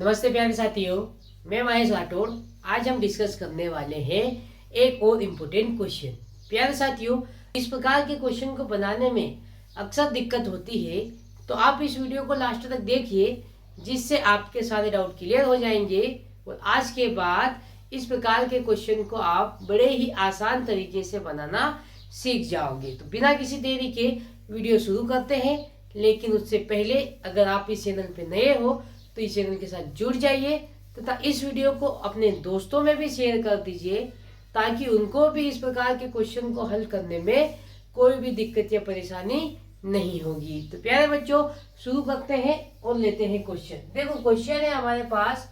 नमस्ते प्यारे साथियों, मैं महेश राठौड़। आज हम डिस्कस करने वाले हैं एक और इम्पोर्टेंट क्वेश्चन। प्यारे साथियों, इस प्रकार के क्वेश्चन को बनाने में अक्सर दिक्कत होती है, तो आप इस वीडियो को लास्ट तक देखिए, जिससे आपके सारे डाउट क्लियर हो जाएंगे और आज के बाद इस प्रकार के क्वेश्चन को आप बड़े ही आसान तरीके से बनाना सीख जाओगे। तो बिना किसी देरी के वीडियो शुरू करते हैं, लेकिन उससे पहले अगर आप इस चैनल पर नए हो तो इस चैनल के साथ जुड़ जाइए तथा इस वीडियो को अपने दोस्तों में भी शेयर कर दीजिए, ताकि उनको भी इस प्रकार के क्वेश्चन को हल करने में कोई भी दिक्कत या परेशानी नहीं होगी। तो प्यारे बच्चों, शुरू करते हैं और लेते हैं क्वेश्चन। देखो, क्वेश्चन है हमारे पास,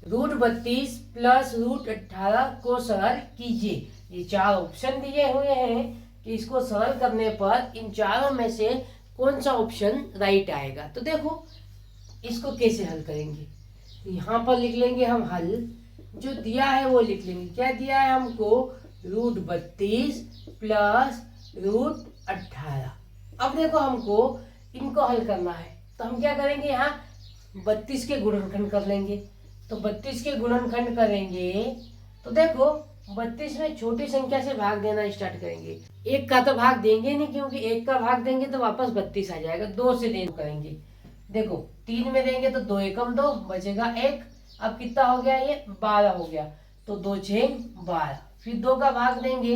√32 प्लस √18 को सरल कीजिए। ये चार ऑप्शन दिए हुए हैं कि इसको सरल करने पर इन चारों में से कौन सा ऑप्शन राइट आएगा। तो देखो, इसको कैसे हल करेंगे। यहाँ पर लिख लेंगे हम हल, जो दिया है वो लिख लेंगे। क्या दिया है हमको? √32 प्लस √18। अब देखो, हमको इनको हल करना है, तो हम क्या करेंगे, यहाँ 32 के गुणनखंड कर लेंगे। तो 32 के गुणनखंड करेंगे तो देखो, 32 में छोटी संख्या से भाग देना स्टार्ट करेंगे। एक का तो भाग देंगे नहीं, क्योंकि एक का भाग देंगे तो वापस 32 आ जाएगा। दो से देन करेंगे। देखो, 3 में देंगे तो 2 एकम 2, बचेगा 1। अब कितना हो गया? ये 12 हो गया। तो 2 6 12। फिर 2 का भाग देंगे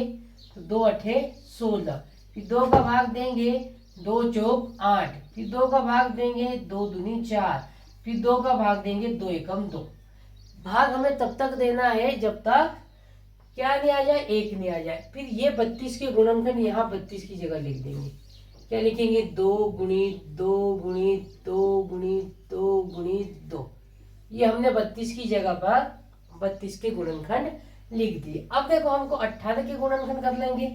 तो 2 8 16। फिर 2 का भाग देंगे 2 4 8। फिर 2 का भाग देंगे 2 दूनी 4। फिर 2 का भाग देंगे 2 एकम 2। भाग हमें तब तक देना है जब तक क्या नहीं आ जाए? 1 नहीं आ जाए। फिर ये 32 के गुणनखंड यहाँ 32 की जगह लिख देंगे। क्या लिखेंगे? 2 गुणित 2 गुणित 2 गुणित 2 गुणित 2। ये हमने 32 की जगह पर 32 के गुणनखंड लिख दिए। अब देखो, हमको 18 के गुणनखंड कर लेंगे,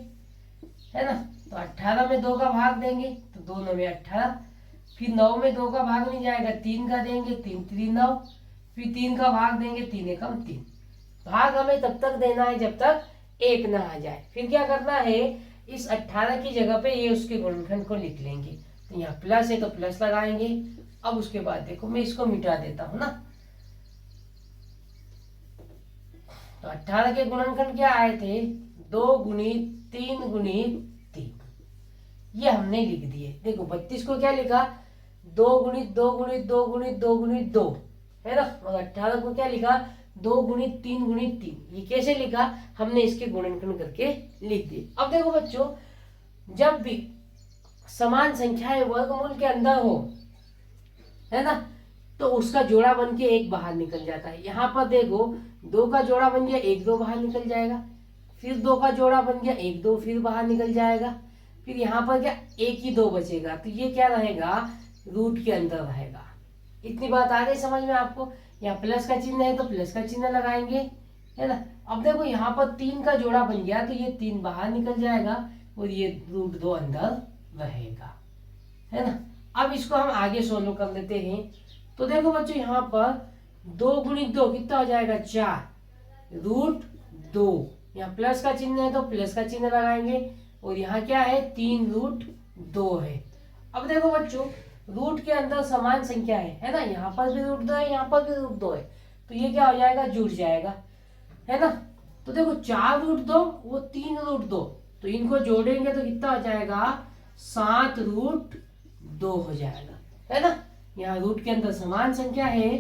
है ना। तो 18 में 2 का भाग देंगे तो 2 9 में 18। फिर 9 में 2 का भाग नहीं जाएगा, 3 का देंगे, 3 3 9। फिर 3 का भाग देंगे, 3 एकम 3। भाग हमें तब तक देना है जब तक 1 ना आ जाए। फिर क्या करना है, इस 18 की जगह पे ये उसके गुणनखंड को लिख लेंगे। तो यहाँ प्लस है तो प्लस लगाएंगे। अब उसके बाद देखो, मैं इसको मिटा देता हूं ना। तो 18 के गुणनखंड क्या आए थे? 2 गुणित 3 गुणित 3। ये हमने लिख दिए। देखो, 32 को क्या लिखा? 2 गुणित 2 गुणित 2 गुणित 2 गुणित 2, है ना। और 18 को क्या लिखा? 2 गुणित 3 गुणित 3। ये कैसे लिखा? हमने इसके गुणनखंड करके लिख दिए। अब देखो बच्चों, जब भी समान संख्याएं वर्गमूल के अंदर हो, है ना, तो उसका जोड़ा बन के 1 बाहर निकल जाता है। यहाँ पर देखो, 2 का जोड़ा बन गया, 1 2 बाहर निकल जाएगा। फिर 2 का जोड़ा बन गया, 1 2 फिर बाहर निकल जाएगा। फिर यहाँ पर क्या? 1 ही 2 बचेगा। तो ये क्या रहेगा? रूट के अंदर रहेगा। इतनी बात आ गई समझ में आपको? यहाँ प्लस का चिन्ह है तो प्लस का चिन्ह लगाएंगे, है ना। अब देखो, यहाँ पर 3 का जोड़ा बन गया तो ये 3 बाहर निकल जाएगा और ये √2 अंदर रहेगा, है ना। अब इसको हम आगे सोल्व कर लेते हैं। तो देखो बच्चों, यहाँ पर 2 गुणित 2 कितना हो जाएगा? 4। √2, यहाँ प्लस का चिन्ह है तो प्लस का चिन्ह लगाएंगे। और यहाँ क्या है? 3 √2 है। अब देखो बच्चों, रूट के अंदर समान संख्या है ना। यहाँ पर भी √2 है, यहाँ पर भी √2 है। तो ये क्या हो जाएगा? जुड़ जाएगा, है ना। तो देखो, 4 √2 वो 3 √2, तो इनको जोड़ेंगे तो कितना हो जाएगा? 7 √2 हो जाएगा, है ना। यहाँ रूट के अंदर समान संख्या है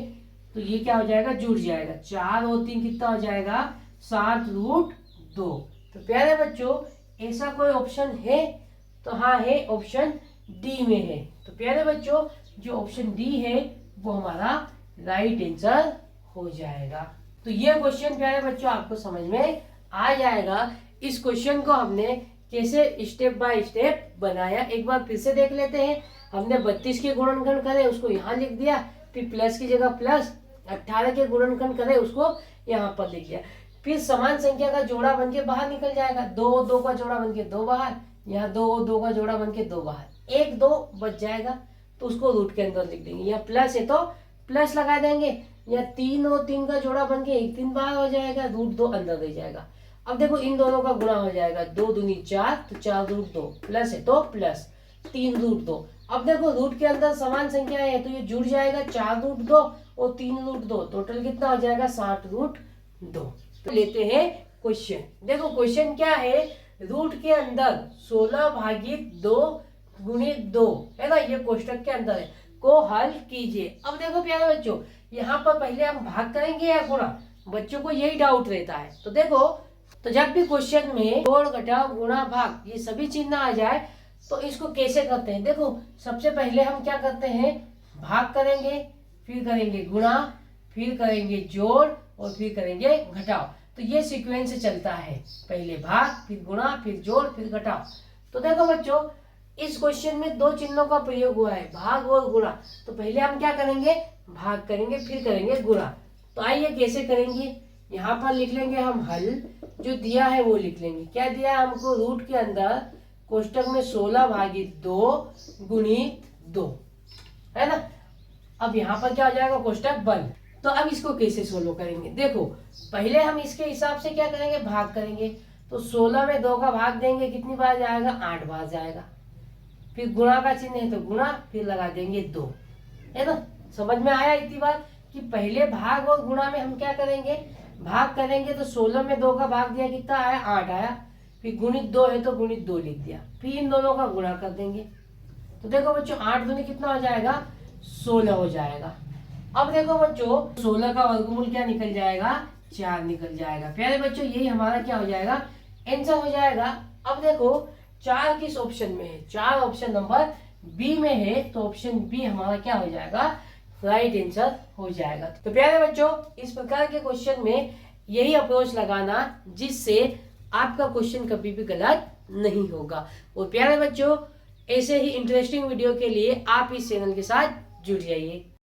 तो ये क्या हो जाएगा? जुड़ जाएगा। 4 और 3 कितना हो जाएगा? 7 √2। तो प्यारे बच्चों, ऐसा कोई ऑप्शन है? तो हाँ है, ऑप्शन डी में है। तो प्यारे बच्चों, जो ऑप्शन डी है वो हमारा राइट आंसर हो जाएगा। तो ये क्वेश्चन प्यारे बच्चों आपको समझ में आ जाएगा। इस क्वेश्चन को हमने कैसे स्टेप बाय स्टेप बनाया, एक बार फिर से देख लेते हैं। हमने 32 के गुणनखंड करे, उसको यहाँ लिख दिया। फिर प्लस की जगह प्लस, 18 के गुणनखंड करे, उसको यहाँ पर लिख दिया। फिर समान संख्या का जोड़ा बन के बाहर निकल जाएगा। 2 2 का जोड़ा बन के 2 बाहर, यहाँ 2 2 का जोड़ा बन के 2 बाहर, 1 2 बच जाएगा तो उसको रूट के अंदर लिख देंगे। यहाँ प्लस है तो प्लस लगा देंगे। यहाँ 3 और 3 का जोड़ा बन के 1 3 बाहर हो जाएगा, √2 अंदर रह जाएगा। अब देखो, इन दोनों का गुणा हो जाएगा, 2 दूनी 4, तो 4 √2, प्लस है तो प्लस 3 √2। अब देखो, रूट के अंदर समान संख्या है तो ये जुड़ जाएगा, 4 √2 और 3√2, टोटल कितना हो जाएगा 60√2। तो लेते हैं क्वेश्चन। देखो क्वेश्चन क्या है, रूट के अंदर 16/2 गुणित 2 है ना, ये कोष्टक के अंदर है, को हल कीजिए। अब देखो प्यारे बच्चों, यहाँ पर पहले हम भाग करेंगे या गुणा, बच्चों को यही डाउट रहता है। तो देखो, तो जब भी क्वेश्चन में जोड़ घटाव गुणा भाग ये सभी चिन्ह आ जाए तो इसको कैसे करते हैं। देखो सबसे पहले हम क्या करते हैं, भाग करेंगे, फिर करेंगे गुणा, फिर करेंगे जोड़ और फिर करेंगे घटाव। तो ये सीक्वेंस से चलता है, पहले भाग, फिर गुणा, फिर जोड़, फिर घटाव। तो देखो बच्चों, इस क्वेश्चन में दो चिन्हों का प्रयोग हुआ है, भाग और गुणा। तो पहले हम क्या करेंगे, भाग करेंगे, फिर करेंगे गुणा। तो आइए कैसे करेंगे, यहाँ पर लिख लेंगे हम हल, जो दिया है वो लिख लेंगे। क्या दिया है हमको, रूट के अंदर कोष्टक में 16/2 गुणित 2 है ना। अब यहाँ पर क्या हो जाएगा, कोष्टक बंद। तो अब इसको कैसे सोल्व करेंगे, देखो पहले हम इसके हिसाब से क्या करेंगे, भाग करेंगे। तो 16 में 2 का भाग देंगे, कितनी बार जाएगा, 8 बार जाएगा। फिर गुणा का चिन्ह है तो गुणा, फिर लगा देंगे 2, है ना। समझ में आया इतनी बार कि पहले भाग और गुणा में हम क्या करेंगे, भाग करेंगे। तो 16 में 2 का भाग दिया, कितना आया, 8 आया। फिर गुणित 2 है तो गुणित 2 लिख दिया, फिर इन दोनों का गुणा कर देंगे। तो देखो बच्चों, 8 दूनी कितना हो जाएगा, 16 हो जाएगा। अब देखो बच्चों, 16 का वर्गमूल क्या निकल जाएगा, 4 निकल जाएगा। प्यारे बच्चों, यही हमारा क्या हो जाएगा, आंसर हो जाएगा। अब देखो 4 किस ऑप्शन में है, 4 ऑप्शन नंबर बी में है, तो ऑप्शन बी हमारा क्या हो जाएगा, राइट आंसर हो जाएगा। तो प्यारे बच्चों, इस प्रकार के क्वेश्चन में यही अप्रोच लगाना, जिससे आपका क्वेश्चन कभी भी गलत नहीं होगा। और प्यारे बच्चों, ऐसे ही इंटरेस्टिंग वीडियो के लिए आप इस चैनल के साथ जुड़ जाइए।